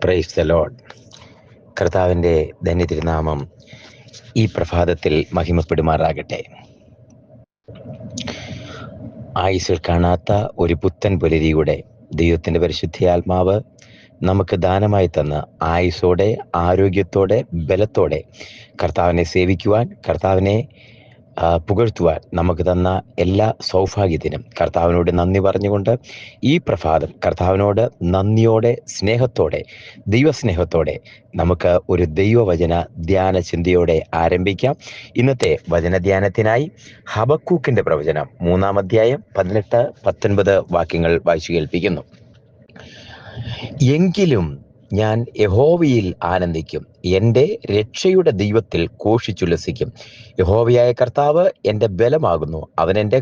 Praise the Lord. കർത്താവിൻ്റെ ധന്യതിരുനാമം ഈ പ്രഭാതത്തിൽ മഹിമപ്പെടുമാറാകട്ടെ. ആയുസ്സിൽ കാണാത്ത ഒരു പുത്തൻ പുലരിയുടെ ദൈവത്തിൻ്റെ പരിശുദ്ധിയാത്മാവ് നമുക്ക് ദാനമായി തന്ന ആയുസ്സോടെ, ആരോഗ്യത്തോടെ, ബലത്തോടെ കർത്താവിനെ സേവിക്കുവാൻ, കർത്താവിനെ പുകഴ്ത്തുവാൻ നമുക്ക് തന്ന എല്ലാ സൗഭാഗ്യത്തിനും കർത്താവിനോട് നന്ദി പറഞ്ഞുകൊണ്ട് ഈ പ്രഭാതം കർത്താവിനോട് നന്ദിയോടെ, സ്നേഹത്തോടെ, ദൈവസ്നേഹത്തോടെ നമുക്ക് ഒരു ദൈവവചന ധ്യാന ചിന്തയോടെ ആരംഭിക്കാം. ഇന്നത്തെ വചനധ്യാനത്തിനായി ഹബക്കൂക്കിൻ്റെ പ്രവചനം 3-ാം അധ്യായം 18-19 വാക്യങ്ങൾ വായിച്ചു കേൾപ്പിക്കുന്നു. എങ്കിലും ഞാൻ യഹോവയിൽ ആനന്ദിക്കും, എൻ്റെ രക്ഷയുടെ ദൈവത്തിൽ ഘോഷിച്ചുല്ലസിക്കും. യഹോവയായ കർത്താവ് എൻ്റെ ബലമാകുന്നു, അവൻ എൻ്റെ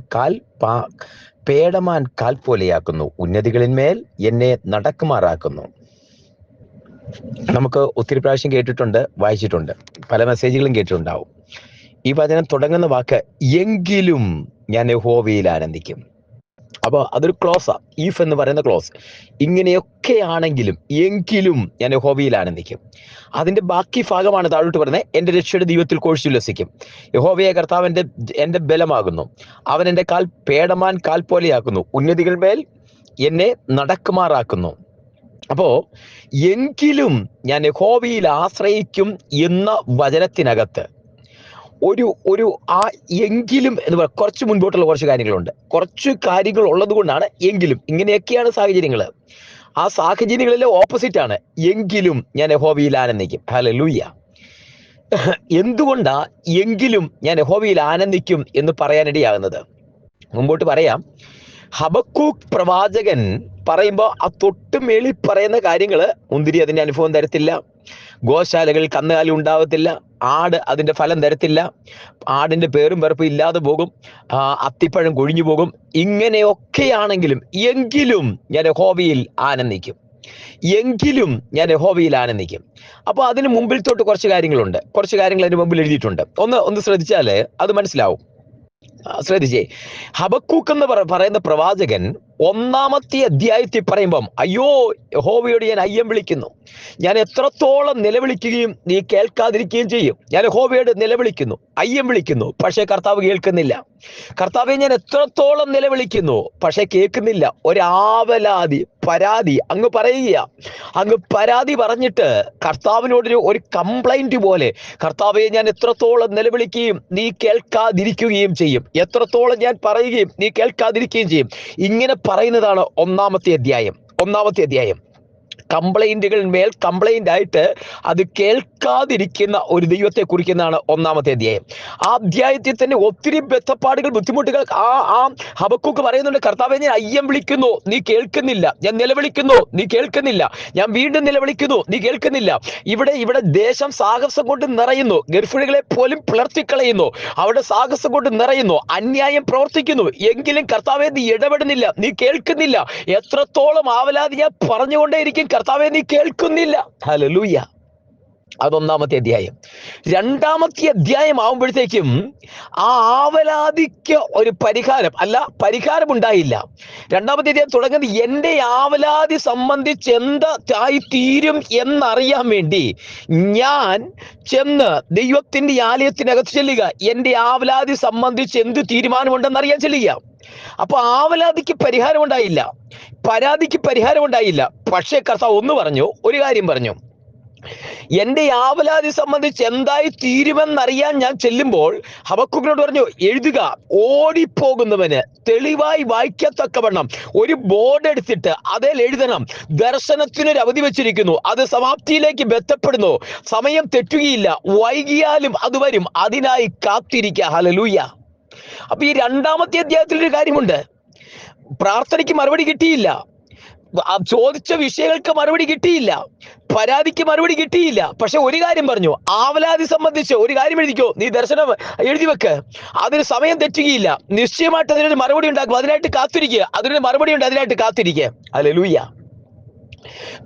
പേടമാൻ കാൽ പോലെയാക്കുന്നു, ഉന്നതികളിന്മേൽ എന്നെ നടക്കുമാറാക്കുന്നു. നമുക്ക് ഒത്തിരി പ്രാവശ്യം കേട്ടിട്ടുണ്ട്, വായിച്ചിട്ടുണ്ട്, പല മെസ്സേജുകളും കേട്ടിട്ടുണ്ടാവും. ഈ വചനം തുടങ്ങുന്ന വാക്ക് എങ്കിലും ഞാൻ യഹോവയിൽ ആനന്ദിക്കും. അപ്പോൾ അതൊരു ക്ലോസാ, ഈഫ് എന്ന് പറയുന്ന ക്ലോസ്. ഇങ്ങനെയൊക്കെ ആണെങ്കിലും എങ്കിലും ഞാൻ യഹോവയിൽ ആനന്ദിക്കും. അതിൻ്റെ ബാക്കി ഭാഗമാണ് താഴോട്ട് പറയുന്നത്, എൻ്റെ രക്ഷയുടെ ദൈവത്തിൽ ഘോഷിച്ചുല്ലസിക്കും. യഹോവയെ കർത്താവ് എൻ്റെ ബലമാകുന്നു, അവൻ എൻ്റെ പേടമാൻ കാൽ പോലെയാക്കുന്നു, ഉന്നതികൾ മേൽ എന്നെ നടക്കുമാറാക്കുന്നു. അപ്പോൾ എങ്കിലും ഞാൻ യഹോവയിൽ ആശ്രയിക്കും എന്ന വചനത്തിനകത്ത് ഒരു ആ എങ്കിലും എന്ന് പറയുക കുറച്ച് മുൻപോട്ടുള്ള കുറച്ച് കാര്യങ്ങളുണ്ട്. കുറച്ച് കാര്യങ്ങൾ ഉള്ളത് കൊണ്ടാണ് എങ്കിലും. ഇങ്ങനെയൊക്കെയാണ് സാഹചര്യങ്ങൾ. ആ സാഹചര്യങ്ങളിലെ ഓപ്പോസിറ്റ് ആണ് എങ്കിലും ഞാൻ യഹോവയിൽ ആനന്ദിക്കും. ഹല്ലേലൂയ. എന്തുകൊണ്ടാ എങ്കിലും ഞാൻ യഹോവയിൽ ആനന്ദിക്കും എന്ന് പറയാനിടയാകുന്നത്? മുമ്പോട്ട് പറയാം. ഹബക്കൂക്ക് പ്രവാചകൻ പറയുമ്പോൾ ആ തൊട്ട് മേളിൽ പറയുന്ന കാര്യങ്ങൾ, മുന്തിരി അതിൻ്റെ അനുഭവം തരത്തില്ല, ഗോശാലകളിൽ കന്നുകാലി ഉണ്ടാവത്തില്ല, ആട് അതിൻ്റെ ഫലം തരത്തില്ല, ആടിൻ്റെ പേരും പിറപ്പും ഇല്ലാതെ പോകും, അത്തിപ്പഴം കൊഴിഞ്ഞു പോകും. ഇങ്ങനെയൊക്കെയാണെങ്കിലും എങ്കിലും ഞാൻ യഹോവയിൽ ആനന്ദിക്കും, എങ്കിലും ഞാൻ യഹോവയിൽ ആനന്ദിക്കും. അപ്പോൾ അതിന് മുമ്പിൽ തൊട്ട് കുറച്ച് കാര്യങ്ങളുണ്ട്, കുറച്ച് കാര്യങ്ങൾ അതിന് മുമ്പിൽ എഴുതിയിട്ടുണ്ട്. ഒന്ന് ശ്രദ്ധിച്ചാൽ അത് മനസ്സിലാവും. ശ്രദ്ധിച്ചേ. ഹബക്കൂക്ക് എന്ന് പറയുന്ന പ്രവാചകൻ 1-ാമത്തെ അധ്യായത്തിൽ പറയുമ്പം, അയ്യോ യഹോവയോട് ഞാൻ അയ്യം വിളിക്കുന്നു, ഞാൻ എത്രത്തോളം നിലവിളിക്കുകയും നീ കേൾക്കാതിരിക്കുകയും ചെയ്യും. ഞാൻ യഹോവയോട് നിലവിളിക്കുന്നു, അയ്യം വിളിക്കുന്നു, പക്ഷേ കർത്താവ് കേൾക്കുന്നില്ല. കർത്താവെ ഞാൻ എത്രത്തോളം നിലവിളിക്കുന്നു, പക്ഷേ കേൾക്കുന്നില്ല. ഒരാവലാതി, പരാതി അങ്ങ് പറയുക. അങ്ങ് പരാതി പറഞ്ഞിട്ട് കർത്താവിനോടൊരു കംപ്ലൈന്റ് പോലെ, കർത്താവെ ഞാൻ എത്രത്തോളം നിലവിളിക്കുകയും നീ കേൾക്കാതിരിക്കുകയും ചെയ്യും, എത്രത്തോളം ഞാൻ പറയുകയും നീ കേൾക്കാതിരിക്കുകയും ചെയ്യും. ഇങ്ങനെ പറയുന്നതാണ് 1-ാമത്തെ അധ്യായം. കംപ്ലൈന്റുകൾ മേൽ കംപ്ലൈന്റ് ആയിട്ട് അത് കേൾക്കാതിരിക്കുന്ന ഒരു ദൈവത്തെ കുറിക്കുന്നതാണ് 1-ാമത്തെ അധ്യായം. ആ അധ്യായത്തിൽ തന്നെ ഒത്തിരി ബന്ധപ്പാടുകൾ, ബുദ്ധിമുട്ടുകൾ ആ ഹബക്കൂക്ക് പറയുന്നുണ്ട്. കർത്താവെ ഞാൻ അയ്യം വിളിക്കുന്നു, നീ കേൾക്കുന്നില്ല, ഞാൻ നിലവിളിക്കുന്നു, നീ കേൾക്കുന്നില്ല, ഞാൻ വീണ്ടും നിലവിളിക്കുന്നു, നീ കേൾക്കുന്നില്ല. ഇവിടെ ദേശം സാഹസം കൊണ്ട് നിറയുന്നു, ഗർഭിണികളെ പോലും പിളർത്തിക്കളയുന്നു, അവിടെ സാഹസം കൊണ്ട് നിറയുന്നു, അന്യായം പ്രവർത്തിക്കുന്നു, എങ്കിലും കർത്താവെ നീ ഇടപെടുന്നില്ല, നീ കേൾക്കുന്നില്ല. എത്രത്തോളം ആവലാതി ഞാൻ പറഞ്ഞുകൊണ്ടേയിരിക്കും, കർത്താവെ നീ കേൾക്കുന്നില്ല. ഹല്ലേലൂയ. അത് 1-ാമത്തെ അധ്യായം. 2-ാമത്തെ അധ്യായം ആവുമ്പോഴത്തേക്കും ആ ആവലാതിക്ക് ഒരു പരിഹാരം ഉണ്ടായില്ല. 2-ാമത്തെ അധ്യായം തുടങ്ങുന്നത് എൻ്റെ ആവലാതി സംബന്ധിച്ച് എന്തായി തീരും എന്നറിയാൻ വേണ്ടി ഞാൻ ചെന്ന് ദൈവത്തിന്റെ ആലയത്തിനകത്ത് ചെല്ലുക, എൻ്റെ ആവലാതി സംബന്ധിച്ച് എന്ത് തീരുമാനമുണ്ടെന്ന് അറിയാൻ ചെല്ലുക. അപ്പൊ ആവലാതിക്ക് പരിഹാരം ഉണ്ടായില്ല, പരാതിക്ക് പരിഹാരം ഉണ്ടായില്ല. പക്ഷേ കർത്താവ് ഒരു കാര്യം പറഞ്ഞു, എൻ്റെ ആവലാതി സംബന്ധിച്ച് എന്തായി തീരുമെന്നറിയാൻ ഞാൻ ചെല്ലുമ്പോൾ ഹബക്കൂക്കിനോട് പറഞ്ഞു, എഴുതുക, ഓടിപ്പോകുന്നവന് തെളിവായി വായിക്കത്തക്കവണ്ണം ഒരു ബോർഡ് എടുത്തിട്ട് അതിൽ എഴുതണം, ദർശനത്തിനൊരു അവധി വെച്ചിരിക്കുന്നു, അത് സമാപ്തിയിലേക്ക് ബന്ധപ്പെടുന്നു, സമയം തെറ്റുകയില്ല, വൈകിയാലും അത് വരും, അതിനായി കാത്തിരിക്കുക. ഹല്ലേലൂയ. അപ്പൊ ഈ 2-ാമത്തെ അധ്യായത്തിൽ ഒരു കാര്യമുണ്ട്. പ്രാർത്ഥനയ്ക്ക് മറുപടി കിട്ടിയില്ല, ചോദിച്ച വിഷയങ്ങൾക്ക് മറുപടി കിട്ടിയില്ല, പരാതിക്ക് മറുപടി കിട്ടിയില്ല. പക്ഷെ ഒരു കാര്യം പറഞ്ഞു, ആവലാതി സംബന്ധിച്ച് ഒരു കാര്യം എഴുതിക്കോ, നീ ദർശനം എഴുതി വെക്ക്, അതിന് സമയം തെറ്റുകയില്ല, നിശ്ചയമായിട്ട് അതിനൊരു മറുപടി ഉണ്ടാക്കും, അതിനായിട്ട് കാത്തിരിക്കുക, അതിനൊരു മറുപടി ഉണ്ട്, അതിനായിട്ട് കാത്തിരിക്കുക. ഹല്ലേലൂയ.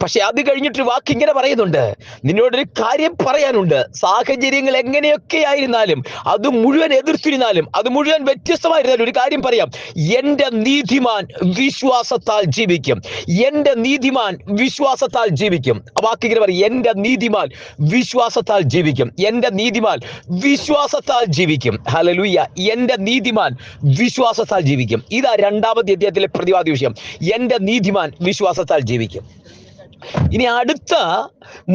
പക്ഷെ അത് കഴിഞ്ഞിട്ട് വാക്ക് ഇങ്ങനെ പറയുന്നുണ്ട്, നിന്നോടൊരു കാര്യം പറയാനുണ്ട്. സാഹചര്യങ്ങൾ എങ്ങനെയൊക്കെ ആയിരുന്നാലും, അത് മുഴുവൻ എതിർത്തിരുന്നാലും, അത് മുഴുവൻ വ്യത്യസ്തമായിരുന്നാലും, ഒരു കാര്യം പറയാം, എന്റെ നീതിമാൻ വിശ്വാസത്താൽ ജീവിക്കും. എന്റെ നീതിമാൻ വിശ്വാസത്താൽ ജീവിക്കും. ആ വാക്ക് ഇങ്ങനെ പറയും, എന്റെ നീതിമാൻ വിശ്വാസത്താൽ ജീവിക്കും. എന്റെ നീതിമാൻ വിശ്വാസത്താൽ ജീവിക്കും. ഹല്ലേലൂയ. എന്റെ നീതിമാൻ വിശ്വാസത്താൽ ജീവിക്കും. ഇതാ രണ്ടാമത്തെ അധ്യായത്തിലെ പ്രതിപാദ്യ വിഷയം. എന്റെ നീതിമാൻ വിശ്വാസത്താൽ ജീവിക്കും. ഇനി അടുത്ത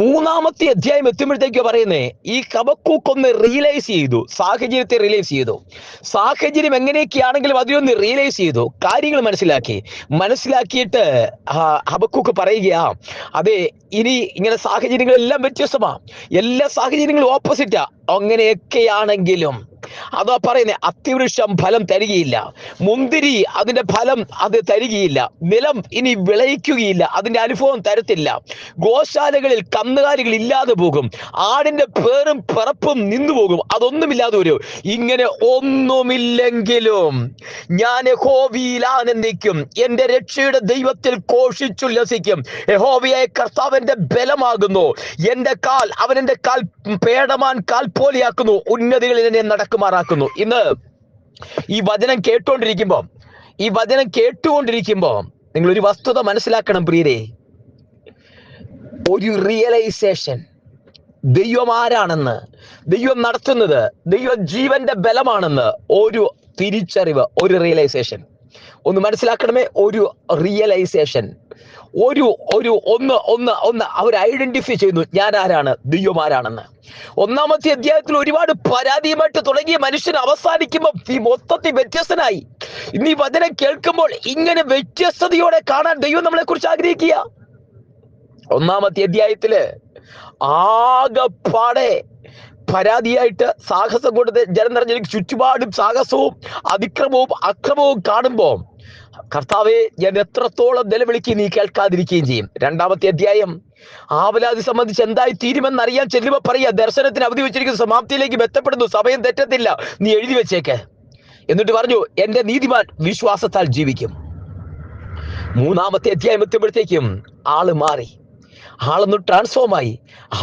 മൂന്നാമത്തെ അധ്യായം എത്തുമ്പോഴത്തേക്ക് പറയുന്നേ, ഈ ഹബക്കൂക്ക് ഒന്ന് റിയലൈസ് ചെയ്തു, സാഹചര്യത്തെ റിയലൈസ് ചെയ്തു. സാഹചര്യം എങ്ങനെയൊക്കെയാണെങ്കിലും അതിനൊന്ന് റിയലൈസ് ചെയ്തു, കാര്യങ്ങൾ മനസ്സിലാക്കിയിട്ട് ഹബക്കൂക്ക് പറയുകയാ, അതെ, ഇനി ഇങ്ങനെ സാഹചര്യങ്ങളെല്ലാം വ്യത്യസ്തമാ, എല്ലാ സാഹചര്യങ്ങളും ഓപ്പോസിറ്റാ. അങ്ങനെയൊക്കെയാണെങ്കിലും അതാ പറയുന്നത്, അത്തിവൃക്ഷം ഫലം തരികയില്ല, മുന്തിരി അതിന്റെ ഫലം അത് തരികയില്ല, നിലം ഇനി വിളയിക്കുകയില്ല, അതിന്റെ അനുഭവം തരത്തില്ല, ഗോശാലകളിൽ കന്നുകാലികൾ ഇല്ലാതെ പോകും, ആടിന്റെ പേറും പിറപ്പും നിന്നുപോകും, അതൊന്നുമില്ലാതെ വരും. ഇങ്ങനെ ഒന്നുമില്ലെങ്കിലും ഞാൻ യഹോവയിൽ ആനന്ദിക്കും, എന്റെ രക്ഷയുടെ ദൈവത്തിൽ ഘോഷിച്ചുല്ലസിക്കും. യഹോവയായ കർത്താവിന്റെ ബലമാകുന്നു, എന്റെ കാൽ അവൻ എന്റെ കാൽ പേടമാൻ കാൽ പോലെയാക്കുന്നു, ഉന്നതികളിൽ എന്നെ നടക്കുമാറാക്കുന്നു. ഇന്ന് ഈ വചനം കേട്ടുകൊണ്ടിരിക്കുമ്പോ നിങ്ങൾ ഒരു വസ്തുത മനസ്സിലാക്കണം പ്രിയരെ, ഒരു റിയലൈസേഷൻ, ദൈവം ആരാണെന്ന്, ദൈവം നടത്തുന്നത്, ദൈവം ജീവന്റെ ബലമാണെന്ന് ഒരു തിരിച്ചറിവ്, ഒരു റിയലൈസേഷൻ. ഒന്ന് മനസ്സിലാക്കണമേ, ഒരു റിയലൈസേഷൻ, അവർ ഐഡന്റിഫൈ ചെയ്യുന്നു, ഞാൻ ആരാണ്, ദൈവം ആരാണെന്ന്. ഒന്നാമത്തെ അധ്യായത്തിൽ ഒരുപാട് പരാതിയുമായിട്ട് തുടങ്ങിയ മനുഷ്യൻ അവസാനിക്കുമ്പോൾ ഈ മൊത്തത്തിൽ വ്യത്യസ്തനായി. ഇന്ന് ഈ വചനം കേൾക്കുമ്പോൾ ഇങ്ങനെ വ്യത്യസ്തതയോടെ കാണാൻ ദൈവം നമ്മളെ കുറിച്ച് ആഗ്രഹിക്കുക. ഒന്നാമത്തെ അധ്യായത്തില് ആകെപ്പാടെ പരാതിയായിട്ട് സാഹസം കൊണ്ട് ജനം നിറഞ്ഞ ചുറ്റുപാടും സാഹസവും അതിക്രമവും അക്രമവും കാണുമ്പോ, കർത്താവെ, ഞാൻ എത്രത്തോളം നിലവിളിക്കുകയും നീ കേൾക്കാതിരിക്കുകയും ചെയ്യും. രണ്ടാമത്തെ അധ്യായം ആവലാതി സംബന്ധിച്ച് എന്തായി തീരുമെന്ന് അറിയാൻ ചെല്ലുമ്പോ പറയാ, ദർശനത്തിന് അവധി വെച്ചിരിക്കുന്ന സമാപ്തിയിലേക്ക് ബന്ധപ്പെടുന്നു, സമയം തെറ്റത്തില്ല, നീ എഴുതി വെച്ചേക്ക്. എന്നിട്ട് പറഞ്ഞു, എന്റെ നീതിമാൻ വിശ്വാസത്താൽ ജീവിക്കും. മൂന്നാമത്തെ അധ്യായം എത്തുമ്പോഴത്തേക്കും ആള് മാറി, ആളൊന്ന് ട്രാൻസ്ഫോമായി,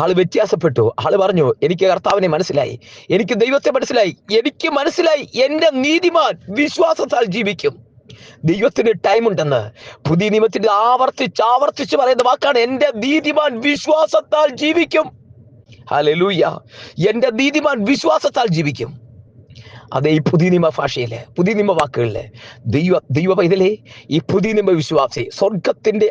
ആള് വ്യത്യാസപ്പെട്ടു. ആള് പറഞ്ഞു, എനിക്ക് കർത്താവിനെ മനസ്സിലായി, എനിക്ക് ദൈവത്തെ മനസ്സിലായി, എനിക്ക് മനസ്സിലായി എന്റെ നീതിമാൻ വിശ്വാസത്താൽ ജീവിക്കും. ദൈവത്തിന് ടൈം ഉണ്ടെന്ന് പുതിയ നിയമത്തിൽ ആവർത്തിച്ച് പറയുന്ന വാക്കാണ്, എന്റെ നീതിമാൻ വിശ്വാസത്താൽ ജീവിക്കും. ഹല്ലേലൂയ. എന്റെ നീതിമാൻ വിശ്വാസത്താൽ ജീവിക്കും. അതെ, ഈ പുതിയ നിയമ ഭാഷയില്, പുതിയ നിയമ വാക്കുകളില് ദൈവ പൈതലേ, ഈ പുതിയ നിയമ വിശ്വാസി സ്വർഗത്തിന്റെ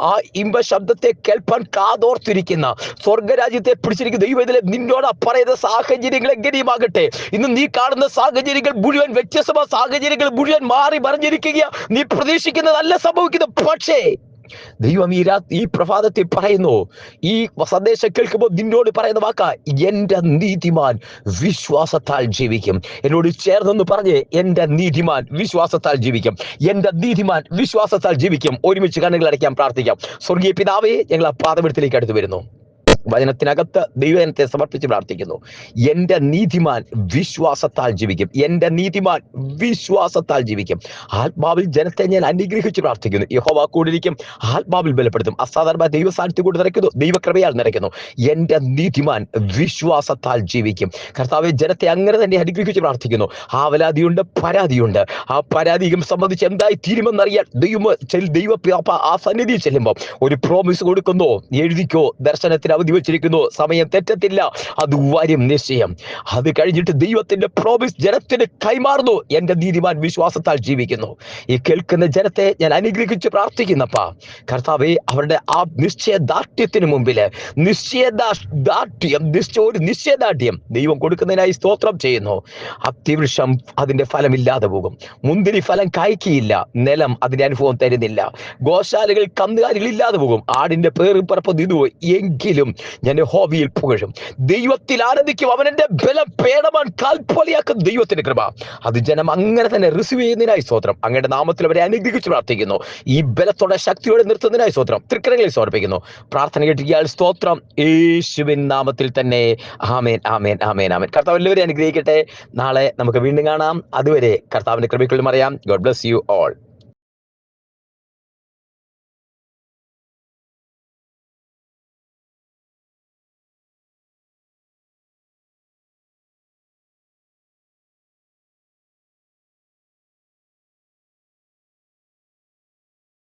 ആ ഇമ്പ ശബ്ദത്തെ കേൾപ്പാൻ കാതോർത്തിരിക്കുന്ന, സ്വർഗരാജ്യത്തെ പിടിച്ചിരിക്കുന്ന ദൈവ പൈതലേ, നിന്നോട് പറയുന്ന സാഹചര്യങ്ങൾ എങ്ങനെയുമാകട്ടെ, ഇന്ന് നീ കാണുന്ന സാഹചര്യങ്ങൾ മുഴുവൻ വ്യത്യസ്തമായ സാഹചര്യങ്ങൾ മുഴുവൻ മാറി മറിഞ്ഞിരിക്കുക, നീ പ്രതീക്ഷിക്കുന്നതല്ല സംഭവിക്കുന്നത്. പക്ഷേ ദൈവം ഈ പ്രഭാതത്തിൽ പറയുന്നു, ഈ സന്ദേശം കേൾക്കുമ്പോൾ നിന്നോട് പറയുന്ന വാക്കാ, എന്റെ നീതിമാൻ വിശ്വാസത്താൽ ജീവിക്കും. എന്നോട് ചേർന്നെന്ന് പറഞ്ഞ്, എന്റെ നീതിമാൻ വിശ്വാസത്താൽ ജീവിക്കും, എന്റെ നീതിമാൻ വിശ്വാസത്താൽ ജീവിക്കും. ഒരുമിച്ച് കണ്ണുകൾ അടയ്ക്കാൻ പ്രാർത്ഥിക്കാം. സ്വർഗീയ പിതാവേ, ഞങ്ങൾ ആ പാദപീഠത്തിലേക്ക് അടുത്ത് വരുന്നു. വചനത്തിനകത്ത് ദൈവജനത്തെ സമർപ്പിച്ച് പ്രാർത്ഥിക്കുന്നു. എന്റെ നീതിമാൻ വിശ്വാസത്താൽ ജീവിക്കും, എന്റെ നീതിമാൻ വിശ്വാസത്താൽ ജീവിക്കും. ആത്മാവിൽ ജനത്തെ ഞാൻ അനുഗ്രഹിച്ച് പ്രാർത്ഥിക്കുന്നു. യഹോവ കൂടിയിരിക്കും, ആത്മാവിൽ ബലപ്പെടുത്തും, അസാധാരണ ദൈവ സാന്നിധ്യം കൂടി നിറയ്ക്കുന്നു, ദൈവകൃപയാൽ നിറയ്ക്കുന്നു. എന്റെ നീതിമാൻ വിശ്വാസത്താൽ ജീവിക്കും. കർത്താവെ, ജനത്തെ അങ്ങനെ തന്നെ അനുഗ്രഹിച്ച് പ്രാർത്ഥിക്കുന്നു. ആവലാതിയുണ്ട്, പരാതിയുണ്ട്, ആ പരാതിയും സംബന്ധിച്ച് എന്തായി തീരുമെന്നറിയാൻ ദൈവ ആ സന്നിധിയിൽ ചെല്ലുമ്പോൾ ഒരു പ്രോമിസ് കൊടുക്കുന്നു, എഴുതിക്കോ, ദർശനത്തിന് അവധി വെച്ചിരിക്കുന്നു, സമയം തെറ്റത്തില്ല, അത് വരും നിശ്ചയം. അത് കഴിഞ്ഞിട്ട് ദൈവത്തിന്റെ പ്രോമിസ് ജനത്തിന് കൈമാറുന്നു, എന്റെ നീതിമാൻ വിശ്വാസത്താൽ ജീവിക്കുന്നു. ഈ കേൾക്കുന്ന ജനത്തെ ഞാൻ അനുഗ്രഹിച്ച് പ്രാർത്ഥിക്കുന്നപ്പാ കർത്താവേ, അവരുടെ ആ നിശ്ചയദാർഢ്യത്തിന് മുമ്പില് നിശ്ചയദാർഢ്യം ദൈവം കൊടുക്കുന്നതിനായി സ്തോത്രം ചെയ്യുന്നു. അത്തിവൃക്ഷം അതിന്റെ ഫലമില്ലാതെ പോകും, മുന്തിരി ഫലം കായ്ക്കയില്ല, നിലം അതിന്റെ അനുഭവം തരുന്നില്ല, ഗോശാലകൾ കന്നുകാലികൾ ഇല്ലാതെ പോകും, ആടിന്റെ പേറും പറപ്പ് നിന്നുപോയി, എങ്കിലും ഞാൻ യഹോവയിൽ പുകഴും, ദൈവത്തിൽ ആനന്ദിക്കും. അവൻ എന്റെ ബലം പേടമാൻ കാൽപോലെയാക്കും. ദൈവത്തിന്റെ കൃപ അത് ജനം അങ്ങനെ തന്നെ റിസീവ് ചെയ്യുന്നതിനായി സ്തോത്രം. അങ്ങയുടെ നാമത്തിൽ അവരെ അനുഗ്രഹിച്ച് പ്രാർത്ഥിക്കുന്നു. ഈ ബലത്തോടെ ശക്തിയോടെ നിർത്തുന്നതിനായി സ്തോത്രം. തൃക്കരങ്ങളിൽ സമർപ്പിക്കുന്നു. പ്രാർത്ഥന കേട്ടിരിക്കാൻ സ്തോത്രം, യേശുവിൻ നാമത്തിൽ തന്നെ. ആമേൻ, ആമേൻ, ആമേൻ, ആമേൻ. കർത്താവ് എല്ലാവരെയും അനുഗ്രഹിക്കട്ടെ. നാളെ നമുക്ക് വീണ്ടും കാണാം. അതുവരെ കർത്താവിന്റെ കൃപയ്ക്കുള്ളിൽ മറിയാം. God bless you all.